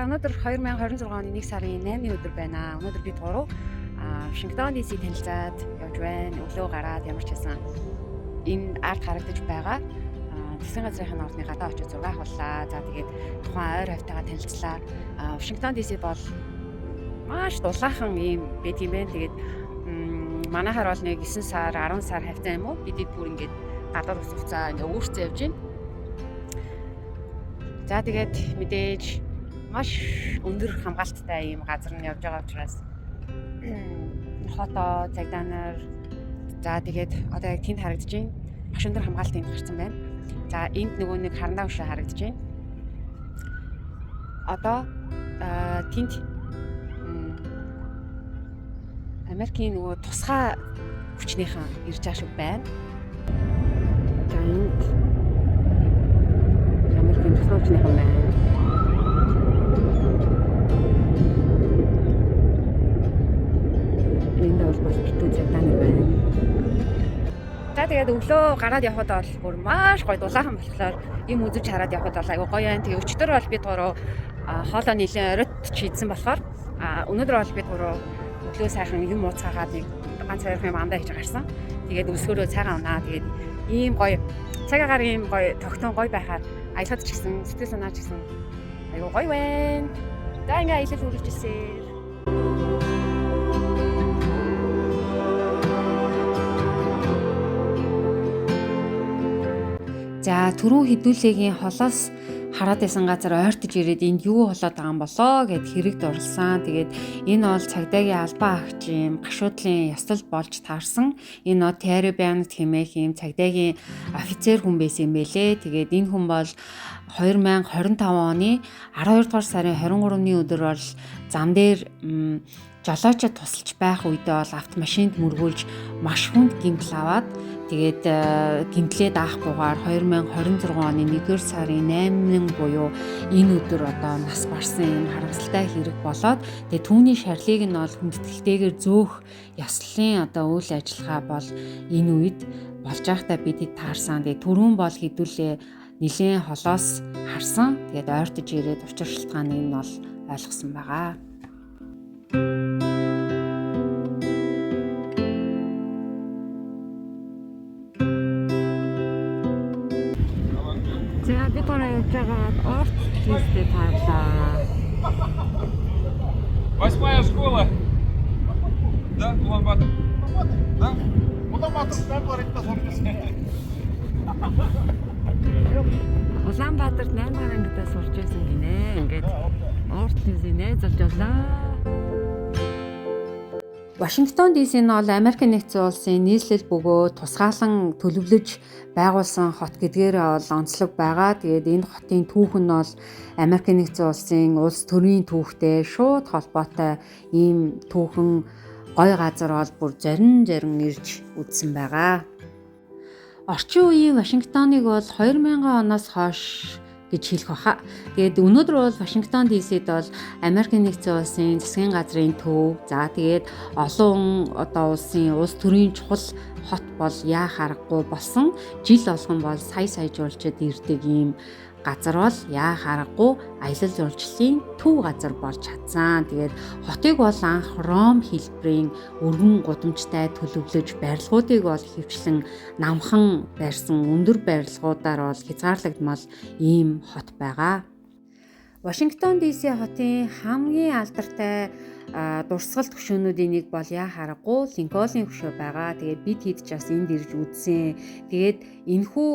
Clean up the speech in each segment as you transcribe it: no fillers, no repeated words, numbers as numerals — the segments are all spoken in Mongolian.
За өнөөдөр 2026 оны 1 сарын 8-ны өдөр байна. Өнөөдөр бид гурав Вашингтон DC танилцаад явж байна. Өглөө гараад ямар ч байсан энэ арт харагдаж байгаа засгийн газрын орны гадаа очиж зураг авлаа. За тэгээд тухайн ойр хавтайгаа танилцлаа. Вашингтон DC бол маш дулаахан юм байт юм байна. Тэгээд манайхаар бол нэг 9 сар 10 сар хавтай юм уу? Бидэд бүр ингээд гадаад ус уцаа ингээд өөрчлөө явж байна. За тэгээд мэдээж маш өндөр хамгаалттай ийм газар нь явж байгаа учраас хото, цагдаа за тэгээд одоо яг тэнд харагдаж байна. Маш өндөр хамгаалт энд гарсан байна. За энд нөгөө нэг харандаа өшөө харагдаж байна. Одоо тэнд Америкийн нөгөө тусгай хүчнийхэн ирж байгаа шиг байна. За энд Америкийн тусгай хүчнийхэн байна. Энд бол битүү цагдаа нар байна. За тэгээд өглөө гараад явхад бол бүр маш гоё дулаахан болохоор юм үзэж хараад явхад бол айгүй гоё байна. Тэгээ өчтөр бол бид гурав хоолоо нэлээд оройт шийдсэн болохоор өнөөдөр бол бид гурав өглөө сайхан юм ууцгаагаад нэг ганц хоёр юм андаа хийж гарсан. Тэгээд өсгөрөө цайгаа унаа. Тэгээд ийм гоё цаг агаар ийм гоё тогтон гоё байхаар аялахад ч гэсэн сэтгэл санаа ч гэсэн айгүй гоё байна. За ингээ аялал үргэлжилсээр. За түрүү хэдүүлээгийн холоос хараад байсан газар ойртож ирээд энд юу болоод байгаа юм болоо гэд хэрэгд орлсан. Тэгээд энэ бол цагдаагийн албан агчийн гашуудлын ёслол болж таарсан. Энэ нот Теребян хэмээх юм цагдаагийн офицер хүн байсан юм бэлээ. Тэгээд энэ хүн бол 2025 оны 12 дугаар сарын 23-ны өдөр бол зам дээр жолоочод тусалж байх үедээ бол автомашинд мөргүүлж маш хүнд гэмтэл аваад тэгээд гэмтлээ даахгүйгээр 2026 оны 1-р сарын 8-ны буюу энэ өдөр одоо нас барсан юм харамсалтай хэрэг болоод тэгээд түүний шарлыг нь бол хүндэтгэлтэйгээр зөөх ёслолын одоо үйл ажиллагаа бол энэ үед болж байхдаа бидэд таарсан. Тэгээд түрүүн бол хэдүүлээ нэлийн холоос харсан. Тэгээд ойртож ирээд учир шалтгааныг нь бол ойлгосон байгаа. За бид гурав явж байгаа орт листэд таарлаа. Восьмая школа. Да, Улан-Батор. Да? Улан-Батор Улан-Баторт сурсан. Улаанбаатарт 8 гаруй ангидаа сурч байсан гинэ. Ингээд орт листэй найзалж олаа. Вашингтон DC нь бол Америкийн нэгдсэн улсын нийслэл бөгөөд тусгаалan төлөвлөж байгуулсан хот гэдгээрээ бол онцлог байгаа. Тэгээд энэ хотын түүх нь бол Америкийн нэгдсэн улсын улс төрийн түүхтэй шууд холбоотой ийм түүхэн гоё газар бол бүр зарим ирж үзсэн байгаа. Орчин үеийн Вашингтоныг бол 2000 оноос хойш гэж хэлэх баха. Тэгээд өнөөдөр бол Вашингтон DC-д бол Америкийн нэгдсэн улсын засгийн газрын төв. За тэгээд олон одоо улсын улс төрийн чухал хот бол яа харахгүй болсон. Жил болгон бол сая жуулчид ирдэг ийм газар бол яа харахгүй аялал жуулчлалын төв газар болж чадсан. Тэгээд хотыг бол анх Ром хэлбэрийн өргөн гудамжтай төлөвлөж барилгуудыг бол хэвчлэн намхан барьсан өндөр барилгуудаар бол хязгаарлагдмал ийм хот байгаа. Вашингтон DC хотын хамгийн алдартай дурсгал хөшөөнүүдийн нэг бол яа харахгүй Линкольн хөшөө байгаа. Тэгээд бид хэд ч бас энд ирж үзсэн. Тэгээд энэхүү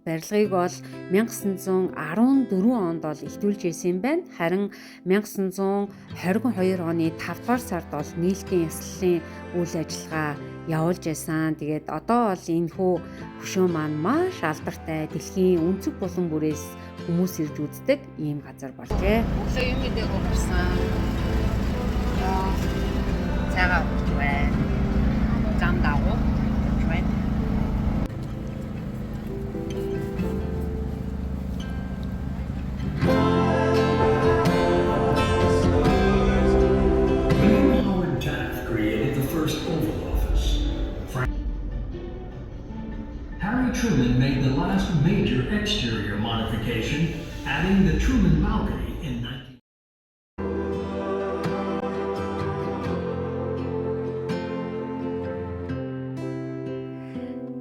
барилгыг бол 1914 онд бол ихтүүлж ирсэн байна. Харин 1922 оны 5 дугаар сард бол нийлтийн ёслолын үйл ажиллагаа явуулж байсан. Тэгээд одоо бол энэхүү хөшөө маань маш алдартай дэлхийн өнцөг булан бүрээс хүмүүс ирж үздэг ийм газар болжээ. Өглөө юм гэдэг уурсан. Цайгаа ууж байна. Зам дагуу ууж байна. Howard Taft created the first Oval Office. Harry Truman made the last major exterior modification, adding the Truman balcony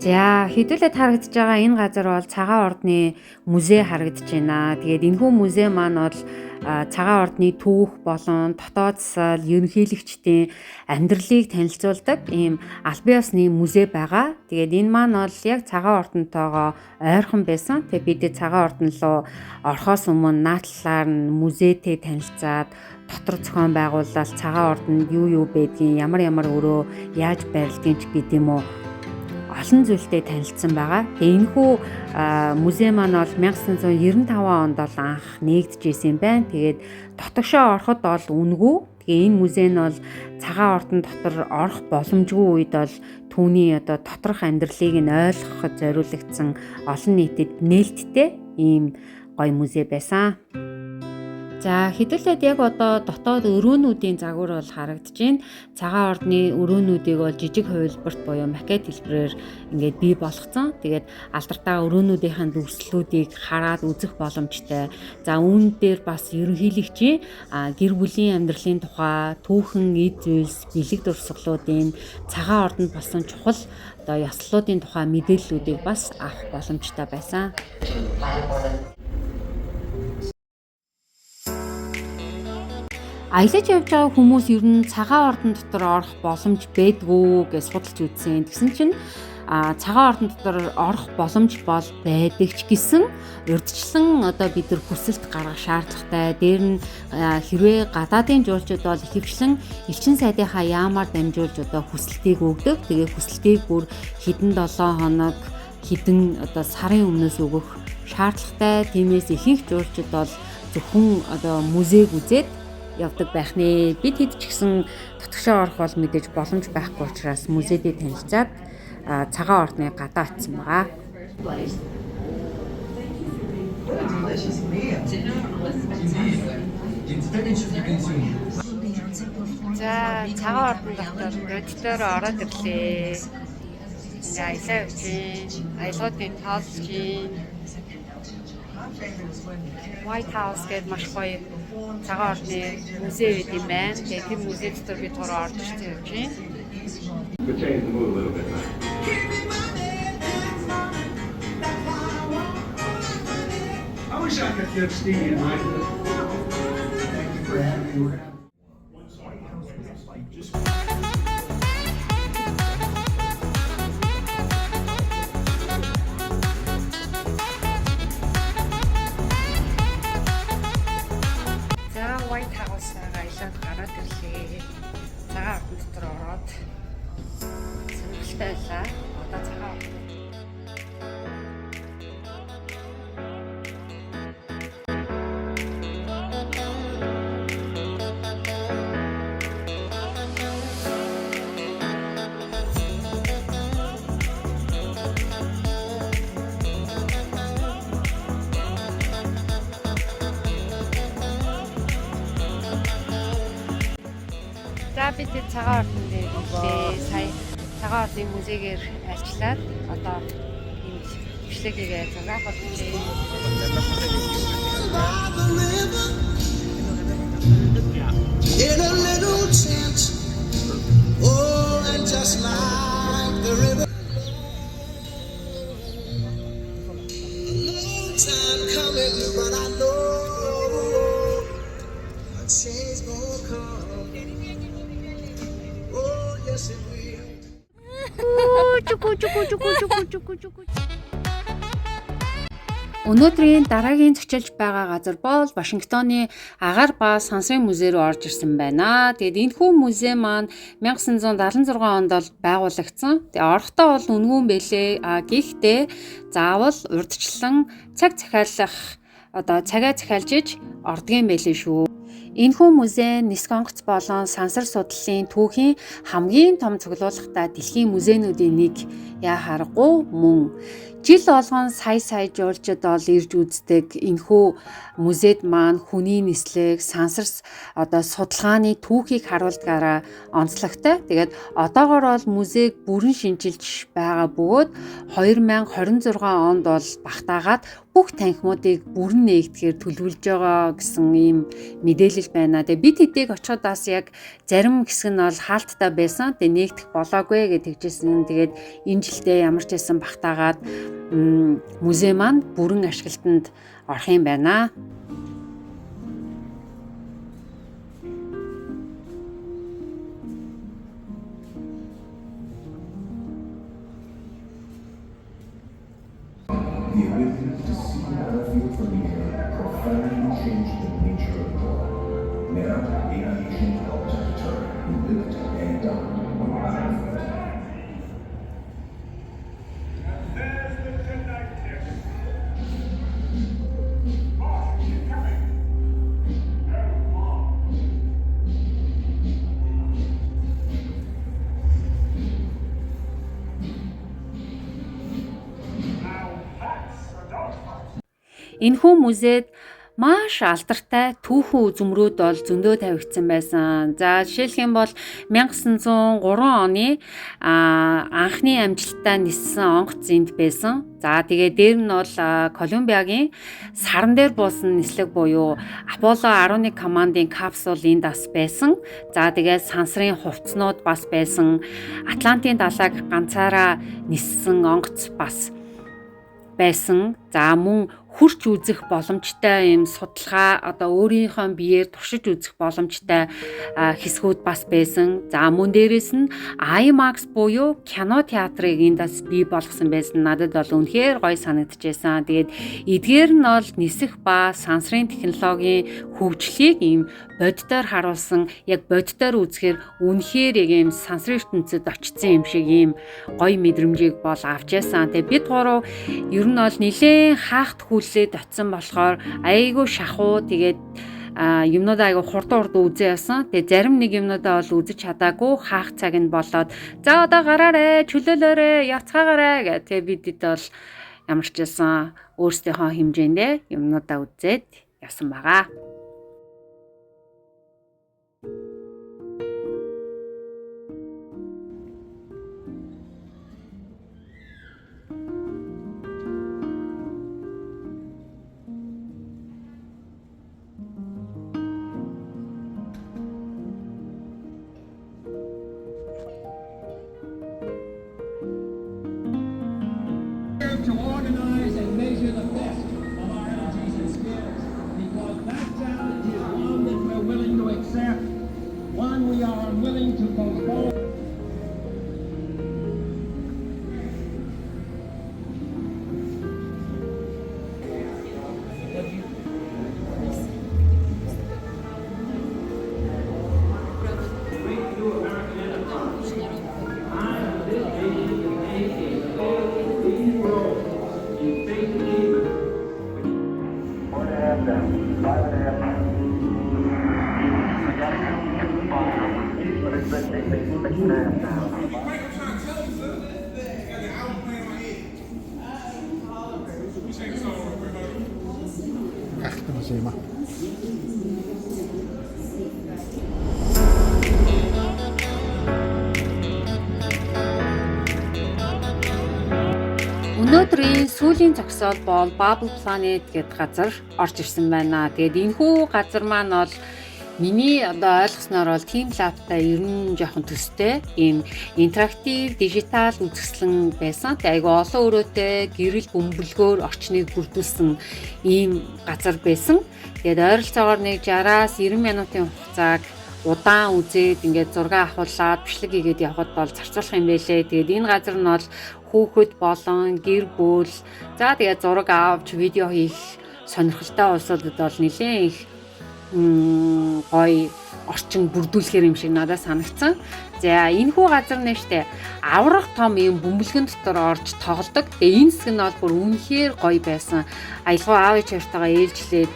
За хэдүүлээд харагдаж байгаа энэ газар бол цагаан ордны музей харагдаж байна. Тэгээд энэхүү музей маань бол цагаан ордны түүх болон дотоод засал, ерөнхийлөгчдийн амьдралыг танилцуулдаг ийм албан ёсны музей байгаа. Тэгээд энэ маань бол яг цагаан ордонтойгоо ойрхон байсан. Тэгээд бид цагаан ордон руу орохоос өмнө наадлаар нь музейтэй танилцаад дотор зохион байгуулалт цагаан ордонд юу байдгийг, ямар өрөө яаж байрладгийг ч гэдэг юм уу олон зүйлтэй танилцсан байгаа. Тэгээ энэхүү музей маань бол 1995 онд бол анх нээгдэжсэн юм байна. Тэгээд дотогшоо ороход бол үнэгүй. Тэгээ энэ музей нь бол цагаан ордон дотор орох боломжгүй үед бол түүний доторх амьдралыг нь ойлгоход зориулагдсан олон нийтэд нээлттэй ийм гоё музей байсан. За хэдүүлээд яг дотоод өрөөнүүдийн загвар бол харагдаж байна. Цагаан ордны өрөөнүүдийг бол жижиг хувилбарт буюу макет хэлбэрээр ингээд бий болгоцсон. Тэгээд алдартай өрөөнүүдийн дүрслэлүүдийг хараад үзэх боломжтой. За үүн дээр бас ерөнхийлөгчийн гэр бүлийн амьдралын тухай, түүхэн эд зүйлс, бэлэг дурсгалуудын цагаан ордонд болсон чухал ёслолуудын тухай мэдээллүүдийг бас авах боломжтой байсан. Аялаж явж байгаа хүмүүс ер нь цагаан ордон дотор орох боломж байдгүй гэж судалж үзсэн. Тэгсэн чинь цагаан ордон дотор орох боломж бол байдаг ч гэсэн урьдчилан бид нар хүсэлт гаргах шаардлагатай. Дээр нь хэрвээ гадаадын жуулчид бол ихэвчлэн элчин сайдынхаа яамаар дамжуулж хүсэлтийг өгдөг. Тэгээ хүсэлтийг бүр хэдэн 7 хоног, хэдэн сарын өмнөөс өгөх шаардлагатай. Тиймээс ихэнх жуулчид бол зөвхөн музейг үзээд явдаг байх нэ. Бид хэд ч гэсэн дотгошоо орох бол мэдээж боломж байхгүй учраас музейдээ танилцаад цагаан ордны гадаа атсан байгаа. За цагаан ордон дотор родитоор ороод ирлээ. Аялаа явж байна. Аялгуудыг тоолж байна. White House гэдэг маш гоё цагаан ордны музей байт юм байна. Тэгээд тэр музей дотор бид гурав орж ирж байна. I wish I could give Stevie a White House аялаад гараад ирлээ. Цагаан ордон дотор ороод сонирхолтой байлаа. Одоо цагаан ордон. За бид цагаан ордонд ирлээ. Сая цагаан ордын музейгээр альчлаад одоо ийм бичлэгээ зураг авчихлаа. In a little tent, oh, and just like the river, a long time coming, but I know a change gonna come. Oh, yes it will. Өнөөдрийн дараагийн зочилж байгаа газар бол Вашингтоны агаар ба сансрын музей рүү орж ирсэн байна. Тэгээд энэхүү музей маань 1976 онд бол байгуулагдсан. Тэгээд орохдоо бол үнгүй юм бэлээ. Гэхдээ заавал урьдчилан цаг захиалах цагаа захиалж ордгийн байлээ шүү. Энэхүү музей нисэх онгоц болон сансар судлалын түүхийн хамгийн том цуглуулгатай дэлхийн музейнуудын нэг яхаарахгүй мөн. Жил болгон сая жуулчид бол ирж үздэг энэхүү музейд маань хүний нислэг, сансар судалгааны түүхийг харуулдгаараа онцлогтой. Тэгээд одоогоор бол музейг бүрэн шинжилж байгаа бөгөөд 2026 онд бол багтаагаад бүх танхимуудыг бүрэн нээгдэхээр төлөвлөж байгаа гэсэн ийм мэдээлэл байна. Тэгээ бид хэдийг очихудаас яг зарим хэсэг нь бол хаалттай байсан. Тэгээ нээгдэх болоогүй гэж тэгжсэн. Тэгээд энэ жилдээ ямар ч байсан багтаагаад музей маань бүрэн ашиглалтанд орох юм байна. The ability to see and feel from the air profoundly changed the nature of war. Now, aviation helped to deter who lived and died on the battlefield. There's the tonight tip. Boss, she's coming. Come on. Now that's a dogfight. Энэхүү музейд маш алдартай түүхэн үзмрүүд бол зөндөө тавигдсан байсан. За жишээлх юм бол 1903 оны анхны амжилттай ниссэн онгоц энд байсан. За тэгээ дээр нь бол Колумбиагийн саран дээр буусан нислэг буюу Аполло 11 командын капсул энд бас байсан. За тэгээ сансрын хувцснууд бас байсан. Атлантын далайг ганцаараа ниссэн онгоц бас байсан. За мөн хурч үзэх боломжтой юм судалгаа одоо өөрийнхөө биеэр туршиж үзэх боломжтой хэсгүүд бас байсан. За мөн дээрэс нь IMAX буюу кино театрыг эндээс бий болгосон байсан. Надад бол үнэхээр гоё санагдчихсан. Тэгээд эдгээр нь бол нисэх ба сансрын технологийн хөгжлийг ийм боддоор харуулсан, яг боддоор үзэхээр үнэхээр яг ийм сансрын ертөнцид очсон юм шиг ийм гоё мэдрэмжийг бол авч яасан. Тэгээд бид гурав ер нь бол нэлээд хаахт хүлээд очсон болохоор айгүй шахуу тэгээд юмнууд айгүй хурдан үзээ явсан. Тэгээ зарим нэг юмнуудаа бол үзэж чадаагүй хаах цаг нь болоод за одоо гараарэ чөлөөлөөрэ явцгаагаарэ гэх. Тэгээ бидэд бол ямар ч байсан өөрсдийнхөө хэмжээндээ юмнуудаа үзээд явсан байгаа. To organize and measure the best of our energies and skills, because that challenge is one that we're willing to accept, one we are unwilling to postpone. Өнөөдрийн сүүлийн зогсоол бол Bubble Planet гэдэг газар орж ирсэн байна. Тэгээд энэхүү газар маань бол миний одоо ойлгосноор бол Team Lab-тай ер нь жоохон төстэй ийм интерактив дижитал үзэсгэлэн байсан. Тэгээд айгүй олон өрөөтэй гэрэл бөмбөлгөөр орчныг бүрдүүлсэн ийм газар байсан. Тэгээд ойролцоогоор нэг 60-аас 90 минутын хугацааг удаан үзээд ингээд зураг авахуулаад бичлэг хийгээд явхад бол зарцуулах юм байлээ. Тэгээд энэ газар нь бол хүүхэд болон гэр бүл за тэгээд зураг авч видео хийх сонирхолтой улсуудад бол нэлээд их гоё орчин бүрдүүлэхээр юм шиг надад санагдсан. За энэхүү газар нь штэ аврах том юм бөмбөлгөн дотор орж тоглодог. Тэгээ энэ хэсэг нь бол бүр үнэхээр гоё байсан. Аялгаа аав ээжтэйгээ ээлжлээд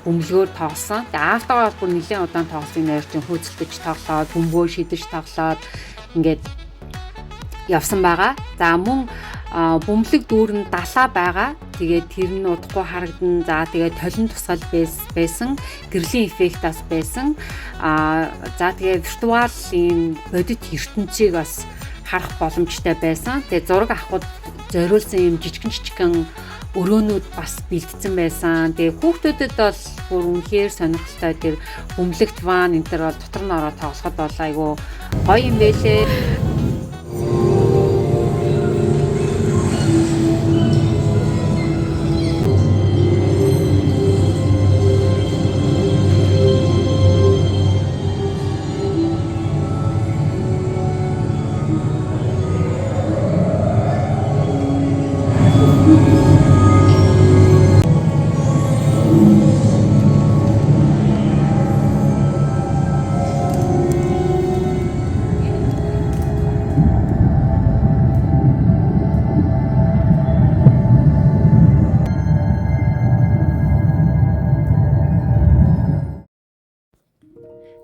бөмбөлгөөр тоглосон. Тэгээ аавтайгаа бүр нэлээд удаан тоглосон нэр чинь хөөцөлдөж тоглоод бөмбөө шидэж тоглоод ингээд явсан байгаа. За мөн бөмбөлөг дүүрэн далаа байгаа. Тэгээд тэр нь удахгүй харагдан. За тэгээд толин тусгал байсан. Гэрлийн эффект бас байсан. За тэгээд виртуал ийм бодит ертөнцийг бас харах боломжтой байсан. Тэгээ зураг авахд зориулсан юм жижигэн өрөөнүүд бас бэлдсэн байсан. Тэгээ хүүхдүүдэд бол бүр үнэхээр сонирхолтой тэр бөмбөлөгт ван энэ төр бол дотор нь ороод тоглоход бол айгүй гоё юм байлээ.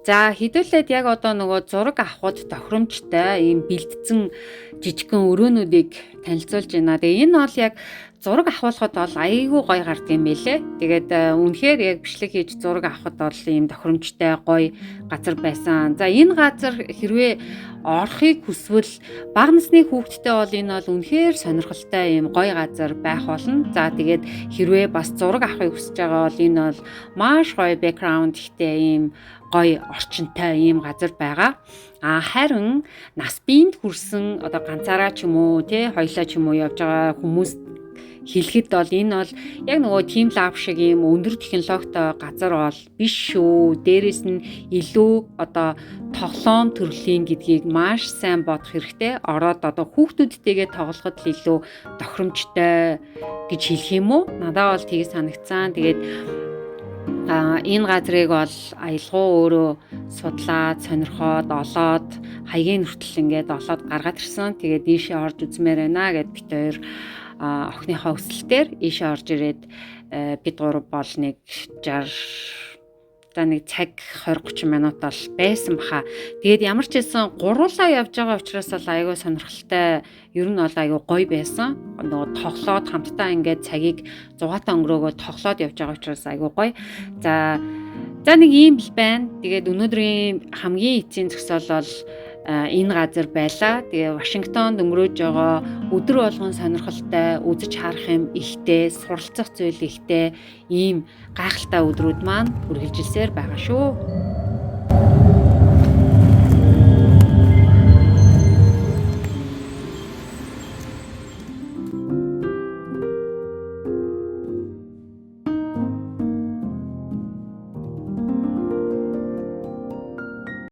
За хэдүүлээд яг одоо нөгөө зураг авахд тохиромжтой ийм бэлдсэн жижигхэн өрөөнүүдийг танилцуулж байна. Тэгээ энэ бол яг зураг авахлахад бол айгүй гоё гардаг юм байлээ. Тэгээд үнэхээр яг бичлэг хийж зураг авахд бол ийм тохиромжтой гоё газар байсан. За энэ газар хэрвээ орохыг хүсвэл бага насны хүүхдтэй бол энэ бол үнэхээр сонирхолтой ийм гоё газар байх болно. За тэгээд хэрвээ бас зураг авахыг хүсэж байгаа бол энэ бол маш гоё бэкграунд ихтэй ийм гоё орчинтой ийм газар байгаа. Харин нас биед хүрсэн одоо ганцаараа ч юм уу тий хоёлаа ч юм уу явж байгаа хүмүүс хэлэхэд бол энэ бол яг нөгөө team lab шиг ийм өндөр технологитой газар бол биш шүү. Дээрээс нь илүү одоо тоглоом төрлийн гэдгийг маш сайн бодох хэрэгтэй. Ороод одоо хүүхдүүдтэйгээ тоглоход л илүү тохиромжтой гэж хэлэх юм уу? Надад бол тийг санагцсан. Тэгээд энэ газрыг бол аялгау өөрөө судлаад, сонирхоод, олоод, хаягийн хүртэл ингээд олоод гаргаад ирсэн. Тэгээд ийшээ орж үзмээр байна гэд бид хоёр охиныхоо хүсэлтээр ийшээ орж ирээд бид гурав бол нэг 60 за нэг цаг 20-30 минут бол байсан баха. Тэгээд ямар ч хэлсэн гуруулаа явж байгаа учраас бол айгүй сонирхолтой. Ер нь бол айгүй гоё байсан. Нөгөө тоглоод хамтдаа ингээд цагийг зугаатай өнгөрөөгөө тоглоод явж байгаа учраас айгүй гоё. За нэг юм л байна. Тэгээд өнөөдрийн хамгийн эцсийн зогсоол бол энэ газар байлаа. Тэгээ Вашингтонд өнгөрөөж байгаа өдөр болгон сонирхолтой, үзэж харах юм ихтэй, суралцах зүйл ихтэй ийм гайхалтай өдрүүд маань үргэлжилсээр байгаа шүү.